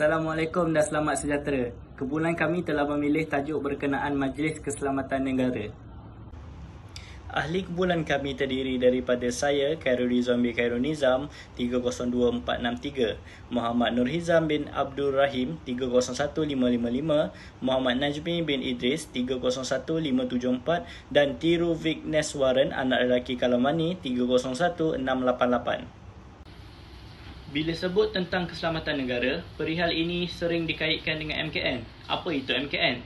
Assalamualaikum dan selamat sejahtera. Kumpulan kami telah memilih tajuk berkenaan Majlis Keselamatan Negara. Ahli kumpulan kami terdiri daripada saya, Khairul Rizwan bin Khairul Nizam 302463, Muhammad Nur Hizam bin Abdul Rahim 301555, Muhammad Najmi bin Idris 301574 dan Tiru Vigneswaran anak lelaki Kalamani 301688. Bila sebut tentang keselamatan negara, perihal ini sering dikaitkan dengan MKN. Apa itu MKN?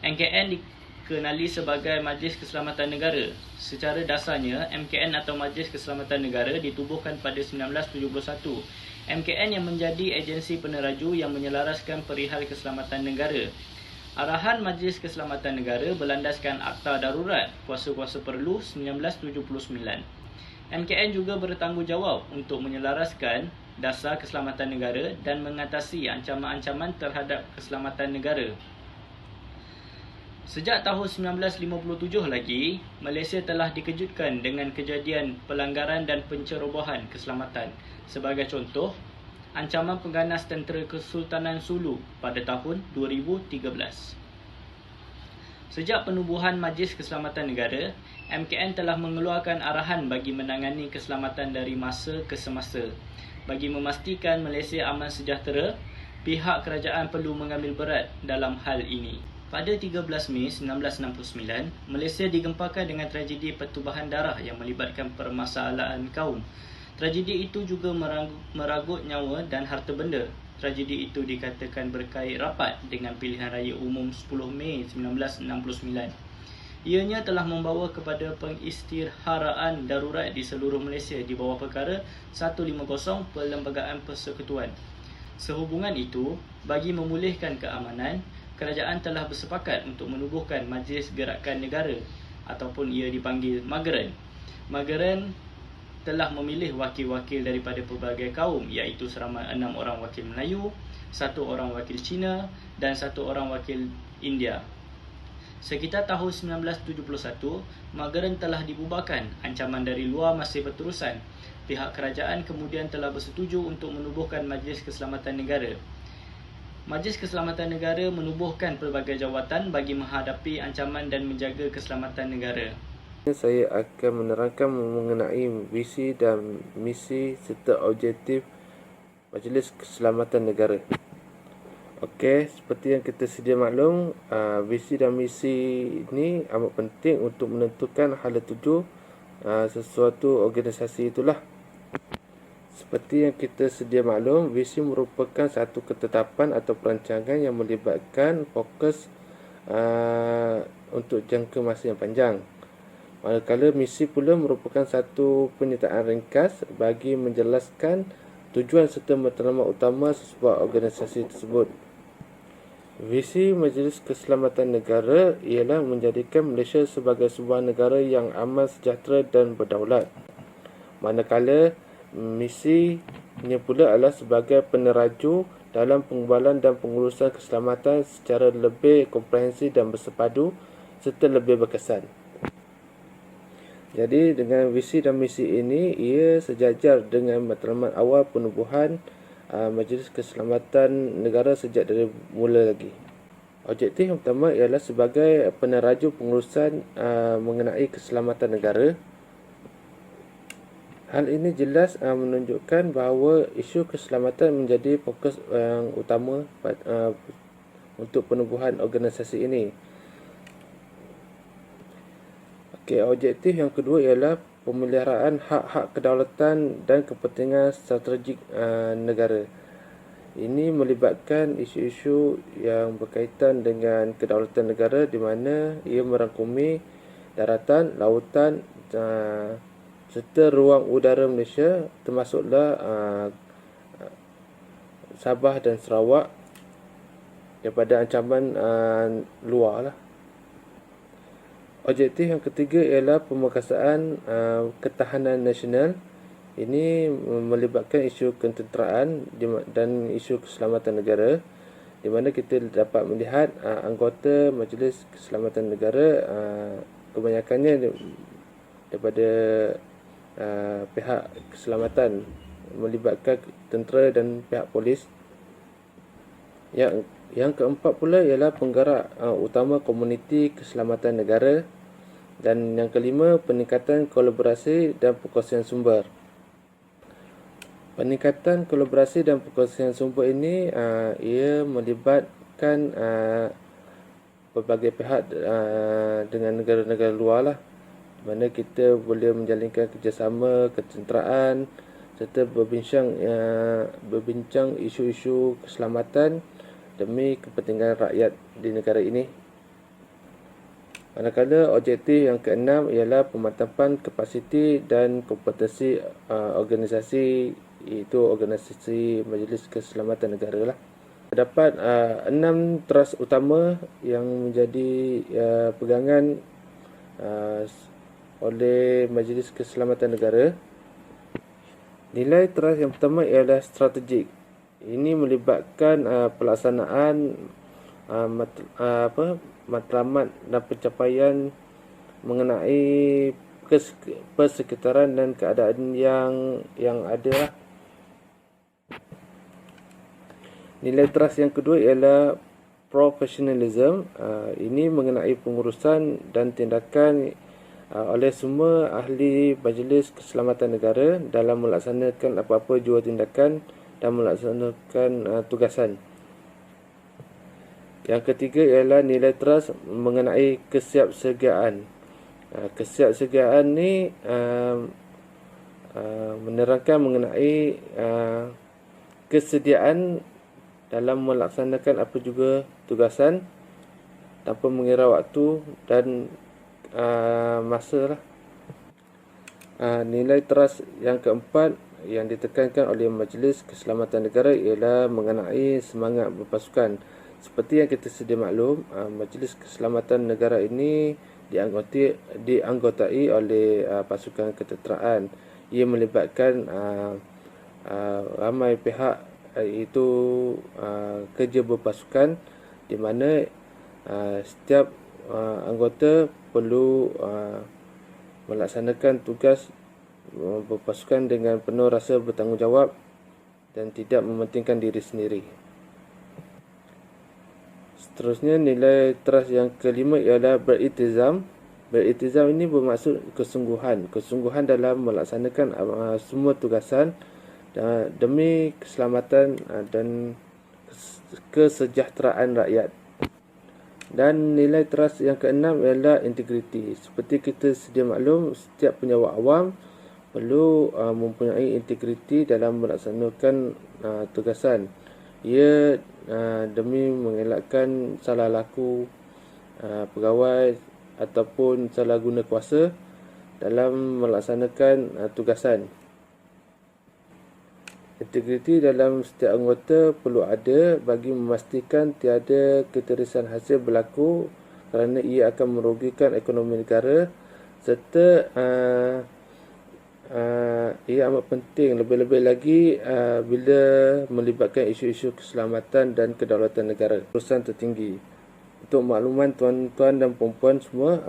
MKN dikenali sebagai Majlis Keselamatan Negara. Secara dasarnya, MKN atau Majlis Keselamatan Negara ditubuhkan pada 1971. MKN yang menjadi agensi peneraju yang menyelaraskan perihal keselamatan negara. Arahan Majlis Keselamatan Negara berlandaskan Akta Darurat Kuasa-Kuasa Perlu 1979. MKN juga bertanggungjawab untuk menyelaraskan dasar keselamatan negara dan mengatasi ancaman-ancaman terhadap keselamatan negara. Sejak tahun 1957 lagi, Malaysia telah dikejutkan dengan kejadian pelanggaran dan pencerobohan keselamatan. Sebagai contoh, ancaman pengganas tentera Kesultanan Sulu pada tahun 2013. Sejak penubuhan Majlis Keselamatan Negara, MKN telah mengeluarkan arahan bagi menangani keselamatan dari masa ke semasa. Bagi memastikan Malaysia aman sejahtera, pihak kerajaan perlu mengambil berat dalam hal ini. Pada 13 Mei 1969, Malaysia digempakan dengan tragedi pertumpahan darah yang melibatkan permasalahan kaum. Tragedi itu juga meragut nyawa dan harta benda. Tragedi itu dikatakan berkait rapat dengan pilihan raya umum 10 Mei 1969. Ianya telah membawa kepada pengisytiharaan darurat di seluruh Malaysia di bawah perkara 150 Perlembagaan Persekutuan. Sehubungan itu, bagi memulihkan keamanan, kerajaan telah bersepakat untuk menubuhkan Majlis Gerakan Negara ataupun ia dipanggil MAGERN. MAGERN telah memilih wakil-wakil daripada pelbagai kaum iaitu seramai 6 orang wakil Melayu, 1 orang wakil Cina dan 1 orang wakil India. Sekitar tahun 1971, MAGERN telah dibubarkan. Ancaman dari luar masih berterusan. Pihak kerajaan kemudian telah bersetuju untuk menubuhkan Majlis Keselamatan Negara. Majlis Keselamatan Negara menubuhkan pelbagai jawatan bagi menghadapi ancaman dan menjaga keselamatan negara. Saya akan menerangkan mengenai visi dan misi serta objektif Majlis Keselamatan Negara. Okey, seperti yang kita sedia maklum, visi dan misi ini amat penting untuk menentukan hala tuju sesuatu organisasi itulah. Seperti yang kita sedia maklum, visi merupakan satu ketetapan atau perancangan yang melibatkan fokus untuk jangka masa yang panjang. Manakala misi pula merupakan satu penyertaan ringkas bagi menjelaskan tujuan serta matlamat utama sesebuah organisasi tersebut. Visi Majlis Keselamatan Negara ialah menjadikan Malaysia sebagai sebuah negara yang aman, sejahtera dan berdaulat. Manakala misinya pula adalah sebagai peneraju dalam pengembalan dan pengurusan keselamatan secara lebih komprehensif dan bersepadu serta lebih berkesan. Jadi dengan visi dan misi ini, ia sejajar dengan matlamat awal penubuhan Majlis Keselamatan Negara sejak dari mula lagi. Objektif yang pertama ialah sebagai peneraju pengurusan mengenai keselamatan negara. Hal ini jelas menunjukkan bahawa isu keselamatan menjadi fokus yang utama untuk penubuhan organisasi ini. Okey, objektif yang kedua ialah pemeliharaan hak-hak kedaulatan dan kepentingan strategik negara. Ini melibatkan isu-isu yang berkaitan dengan kedaulatan negara di mana ia merangkumi daratan, lautan serta ruang udara Malaysia, termasuklah Sabah dan Sarawak daripada ancaman luar lah. Objektif yang ketiga ialah pemerkasaan ketahanan nasional. Ini melibatkan isu ketenteraan dan isu keselamatan negara, di mana kita dapat melihat anggota Majlis Keselamatan Negara kebanyakannya daripada pihak keselamatan, melibatkan tentera dan pihak polis. Yang keempat pula ialah penggerak utama komuniti keselamatan negara, dan yang kelima peningkatan kolaborasi dan perkongsian sumber. Peningkatan kolaborasi dan perkongsian sumber ini ia melibatkan pelbagai pihak dengan negara-negara luar lah, di mana kita boleh menjalinkan kerjasama, ketenteraan serta berbincang isu-isu keselamatan demi kepentingan rakyat di negara ini. Manakala objektif yang keenam ialah pemantapan kapasiti dan kompetensi organisasi, iaitu organisasi Majlis Keselamatan Negara lah. Terdapat 6 teras utama yang menjadi pegangan oleh Majlis Keselamatan Negara. Nilai teras yang pertama ialah strategik. Ini melibatkan pelaksanaan matlamat dan pencapaian mengenai persekitaran dan keadaan yang ada. Nilai teras yang kedua ialah professionalism. Ini mengenai pengurusan dan tindakan oleh semua ahli Majlis Keselamatan Negara dalam melaksanakan apa-apa jua tindakan dan melaksanakan tugasan. Yang ketiga ialah nilai teras mengenai kesiapsiagaan. Kesiapsiagaan ni menerangkan mengenai kesediaan dalam melaksanakan apa juga tugasan tanpa mengira waktu dan masa lah. Nilai teras yang keempat yang ditekankan oleh Majlis Keselamatan Negara ialah mengenai semangat berpasukan. Seperti yang kita sedia maklum, Majlis Keselamatan Negara ini dianggotai oleh pasukan ketenteraan. Ia melibatkan ramai pihak, iaitu kerja berpasukan, di mana setiap anggota perlu melaksanakan tugas berpasukan dengan penuh rasa bertanggungjawab dan tidak mementingkan diri sendiri. Seterusnya, nilai teras yang kelima ialah beriltizam. Beriltizam ini bermaksud kesungguhan dalam melaksanakan semua tugasan demi keselamatan dan kesejahteraan rakyat. Dan nilai teras yang keenam ialah integriti. Seperti kita sedia maklum, setiap penjawat awam perlu mempunyai integriti dalam melaksanakan tugasan. Ia demi mengelakkan salah laku pegawai ataupun salah guna kuasa dalam melaksanakan tugasan. Integriti dalam setiap anggota perlu ada bagi memastikan tiada ketirisan hasil berlaku kerana ia akan merugikan ekonomi negara, serta ia amat penting lebih-lebih lagi bila melibatkan isu-isu keselamatan dan kedaulatan negara, urusan tertinggi. Untuk makluman tuan-tuan dan puan-puan semua,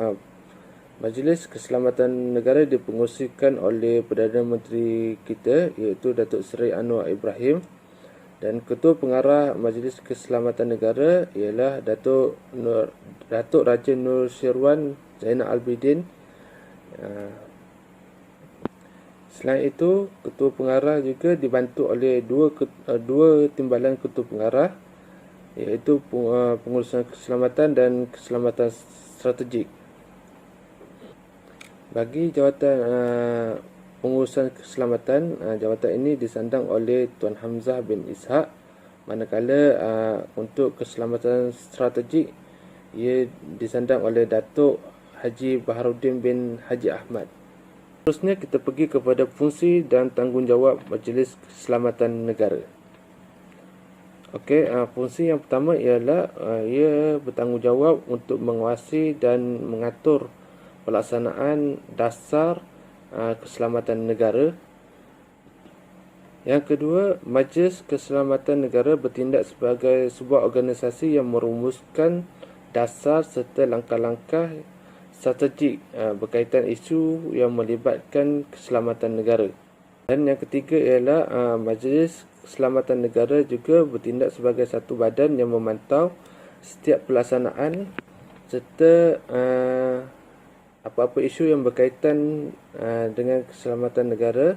Majlis Keselamatan Negara dipengerusikan oleh Perdana Menteri kita, iaitu Datuk Seri Anwar Ibrahim, dan Ketua Pengarah Majlis Keselamatan Negara ialah Datuk Raja Nur Syirwan Zainal Abidin. Selain itu, Ketua Pengarah juga dibantu oleh dua timbalan Ketua Pengarah, iaitu Pengurusan Keselamatan dan Keselamatan Strategik. Bagi jawatan pengurusan keselamatan, jawatan ini disandang oleh Tuan Hamzah bin Ishaq, manakala untuk keselamatan strategik ia disandang oleh Datuk Haji Baharudin bin Haji Ahmad. Seterusnya kita pergi kepada fungsi dan tanggungjawab Majlis Keselamatan Negara. Okey, fungsi yang pertama ialah ia bertanggungjawab untuk mengawasi dan mengatur pelaksanaan dasar keselamatan negara. Yang kedua, Majlis Keselamatan Negara bertindak sebagai sebuah organisasi yang merumuskan dasar serta langkah-langkah strategik berkaitan isu yang melibatkan keselamatan negara. Dan yang ketiga ialah Majlis Keselamatan Negara juga bertindak sebagai satu badan yang memantau setiap pelaksanaan serta apa-apa isu yang berkaitan dengan keselamatan negara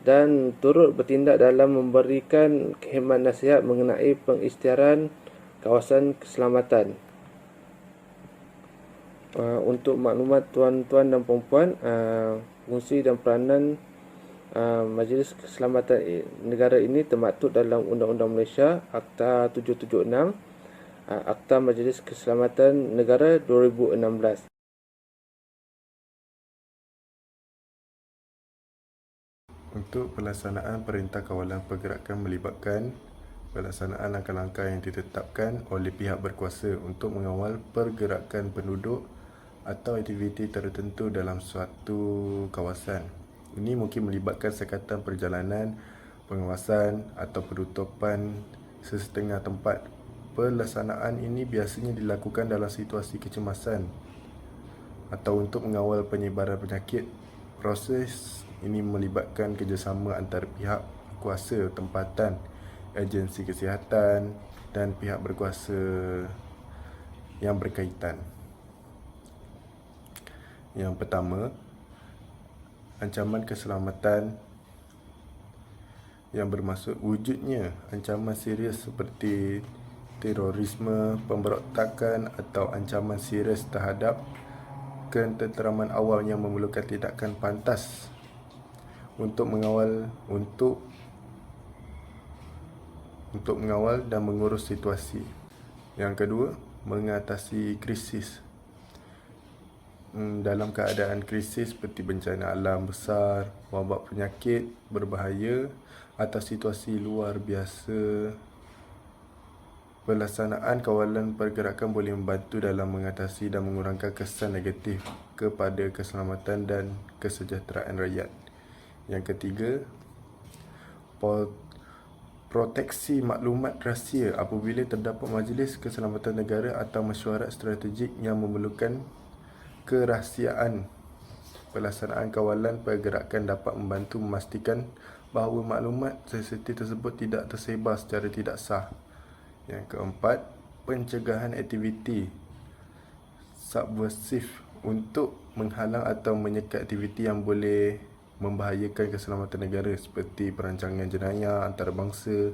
dan turut bertindak dalam memberikan khidmat nasihat mengenai pengisytiharan kawasan keselamatan. Untuk maklumat tuan-tuan dan puan-puan, fungsi dan peranan Majlis Keselamatan Negara ini termaktub dalam Undang-Undang Malaysia Akta 776, Akta Majlis Keselamatan Negara 2016. Untuk pelaksanaan Perintah Kawalan Pergerakan melibatkan pelaksanaan langkah-langkah yang ditetapkan oleh pihak berkuasa untuk mengawal pergerakan penduduk atau aktiviti tertentu dalam suatu kawasan. Ini mungkin melibatkan sekatan perjalanan, pengawasan atau penutupan sesetengah tempat. Pelaksanaan ini biasanya dilakukan dalam situasi kecemasan atau untuk mengawal penyebaran penyakit. Proses ini melibatkan kerjasama antara pihak kuasa tempatan, agensi kesihatan dan pihak berkuasa yang berkaitan. Yang pertama, ancaman keselamatan yang bermaksud wujudnya ancaman serius seperti terorisme, pemberontakan atau ancaman serius terhadap ketenteraman awam yang memerlukan tindakan pantas untuk mengawal dan mengurus situasi. Yang kedua, mengatasi krisis. Dalam keadaan krisis seperti bencana alam besar, wabak penyakit berbahaya atau situasi luar biasa, pelaksanaan kawalan pergerakan boleh membantu dalam mengatasi dan mengurangkan kesan negatif kepada keselamatan dan kesejahteraan rakyat. Yang ketiga, proteksi maklumat rahsia apabila terdapat Majlis Keselamatan Negara atau mesyuarat strategik yang memerlukan kerahsiaan. Pelaksanaan kawalan pergerakan dapat membantu memastikan bahawa maklumat sensitif tersebut tidak tersebar secara tidak sah. Yang keempat, pencegahan aktiviti subversif untuk menghalang atau menyekat aktiviti yang boleh membahayakan keselamatan negara seperti perancangan jenayah antarabangsa,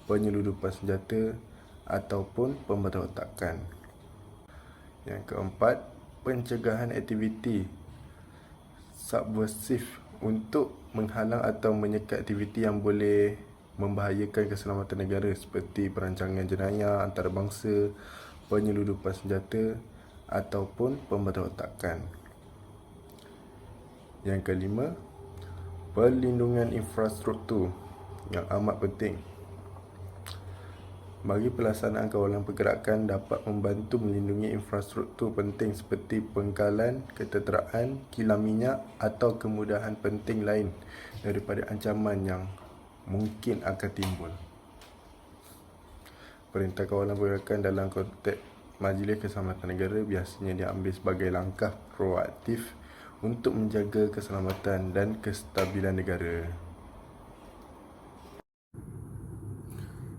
penyeludupan senjata ataupun pemberontakan. Yang keempat, pencegahan aktiviti subversif untuk menghalang atau menyekat aktiviti yang boleh membahayakan keselamatan negara seperti perancangan jenayah antarabangsa, penyeludupan senjata ataupun pemberontakan. Yang kelima, perlindungan infrastruktur yang amat penting. Bagi pelaksanaan kawalan pergerakan dapat membantu melindungi infrastruktur penting seperti pengkalan, ketenteraan, kilang minyak atau kemudahan penting lain daripada ancaman yang mungkin akan timbul. Perintah kawalan pergerakan dalam konteks Majlis Keselamatan Negara biasanya diambil sebagai langkah proaktif untuk menjaga keselamatan dan kestabilan negara.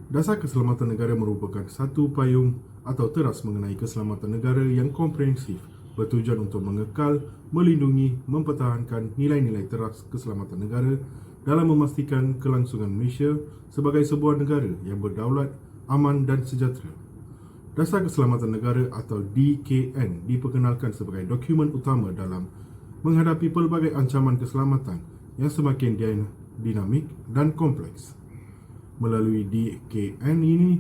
Dasar Keselamatan Negara merupakan satu payung atau teras mengenai keselamatan negara yang komprehensif bertujuan untuk mengekal, melindungi, mempertahankan nilai-nilai teras keselamatan negara dalam memastikan kelangsungan Malaysia sebagai sebuah negara yang berdaulat, aman dan sejahtera. Dasar Keselamatan Negara atau DKN diperkenalkan sebagai dokumen utama dalam menghadapi pelbagai ancaman keselamatan yang semakin dinamik dan kompleks. Melalui DKN ini,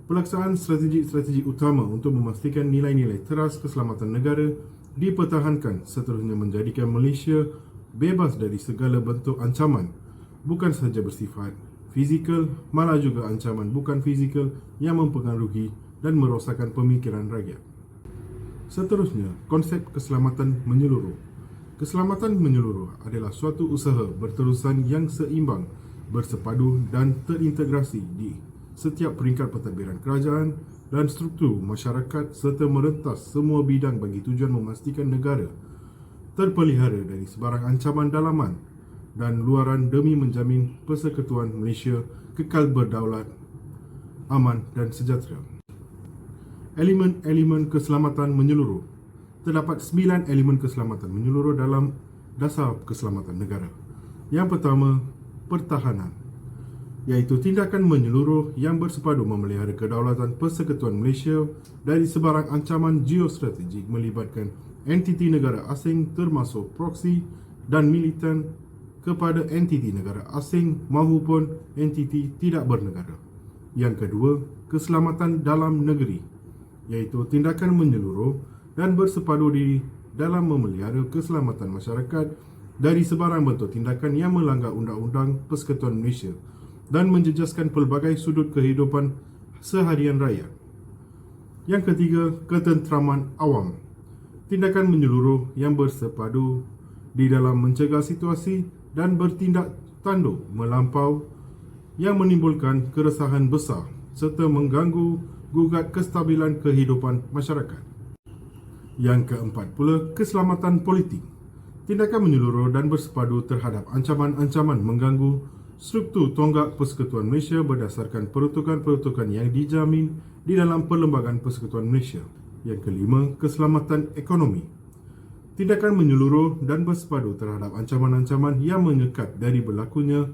pelaksanaan strategi utama untuk memastikan nilai-nilai teras keselamatan negara dipertahankan seterusnya menjadikan Malaysia bebas dari segala bentuk ancaman, bukan sahaja bersifat fizikal, malah juga ancaman bukan fizikal yang mempengaruhi dan merosakkan pemikiran rakyat. Seterusnya, konsep keselamatan menyeluruh. Keselamatan menyeluruh adalah suatu usaha berterusan yang seimbang, bersepadu dan terintegrasi di setiap peringkat pentadbiran kerajaan dan struktur masyarakat serta merentas semua bidang bagi tujuan memastikan negara terpelihara dari sebarang ancaman dalaman dan luaran demi menjamin Persekutuan Malaysia kekal berdaulat, aman dan sejahtera. Elemen-elemen keselamatan menyeluruh. Terdapat 9 elemen keselamatan menyeluruh dalam dasar keselamatan negara. Yang pertama, pertahanan, iaitu tindakan menyeluruh yang bersepadu memelihara kedaulatan Persekutuan Malaysia dari sebarang ancaman geostrategik melibatkan entiti negara asing termasuk proksi dan militan kepada entiti negara asing maupun entiti tidak bernegara. Yang kedua, keselamatan dalam negeri, iaitu tindakan menyeluruh dan bersepadu diri dalam memelihara keselamatan masyarakat dari sebarang bentuk tindakan yang melanggar Undang-Undang Persekutuan Malaysia dan menjejaskan pelbagai sudut kehidupan seharian rakyat. Yang ketiga, ketenteraman awam, tindakan menyeluruh yang bersepadu di dalam mencegah situasi dan bertindak tanduk melampau yang menimbulkan keresahan besar serta mengganggu gugat kestabilan kehidupan masyarakat. Yang keempat pula, keselamatan politik, tindakan menyeluruh dan bersepadu terhadap ancaman-ancaman mengganggu struktur tonggak Persekutuan Malaysia berdasarkan peruntukan-peruntukan yang dijamin di dalam Perlembagaan Persekutuan Malaysia. Yang kelima, keselamatan ekonomi, tindakan menyeluruh dan bersepadu terhadap ancaman-ancaman yang menyekat dari berlakunya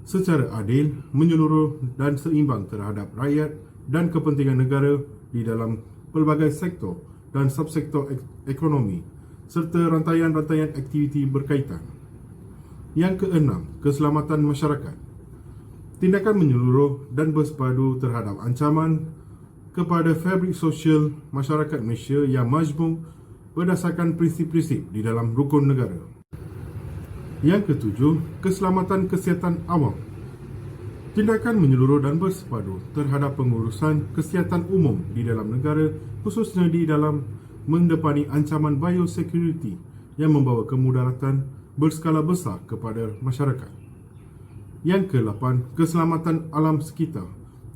secara adil, menyeluruh dan seimbang terhadap rakyat dan kepentingan negara di dalam pelbagai sektor dan subsektor ekonomi serta rantaian-rantaian aktiviti berkaitan. Yang keenam, keselamatan masyarakat, tindakan menyeluruh dan bersepadu terhadap ancaman kepada fabrik sosial masyarakat Malaysia yang majmuk berdasarkan prinsip-prinsip di dalam rukun negara. Yang ketujuh, keselamatan kesihatan awam, tindakan menyeluruh dan bersepadu terhadap pengurusan kesihatan umum di dalam negara, khususnya di dalam mendepani ancaman biosecurity yang membawa kemudaratan berskala besar kepada masyarakat. Yang ke-8, keselamatan alam sekitar,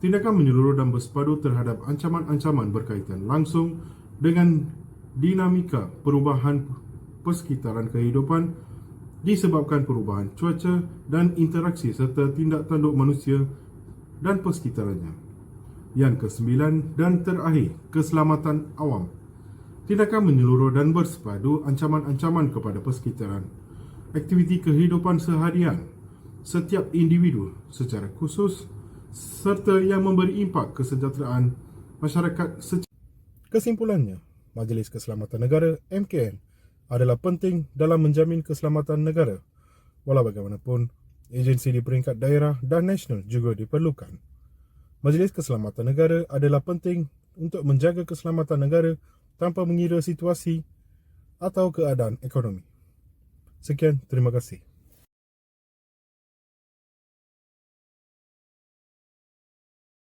tindakan menyeluruh dan bersepadu terhadap ancaman-ancaman berkaitan langsung dengan dinamika perubahan persekitaran kehidupan disebabkan perubahan cuaca dan interaksi serta tindak tanduk manusia dan persekitarannya. Yang ke-9 dan terakhir, keselamatan awam, tindakan menyeluruh dan bersepadu ancaman-ancaman kepada persekitaran, aktiviti kehidupan seharian setiap individu secara khusus serta yang memberi impak kesejahteraan masyarakat secara. Kesimpulannya, Majlis Keselamatan Negara MKN adalah penting dalam menjamin keselamatan negara. Walau bagaimanapun, agensi di peringkat daerah dan nasional juga diperlukan. Majlis Keselamatan Negara adalah penting untuk menjaga keselamatan negara tanpa mengira situasi atau keadaan ekonomi. Sekian, terima kasih.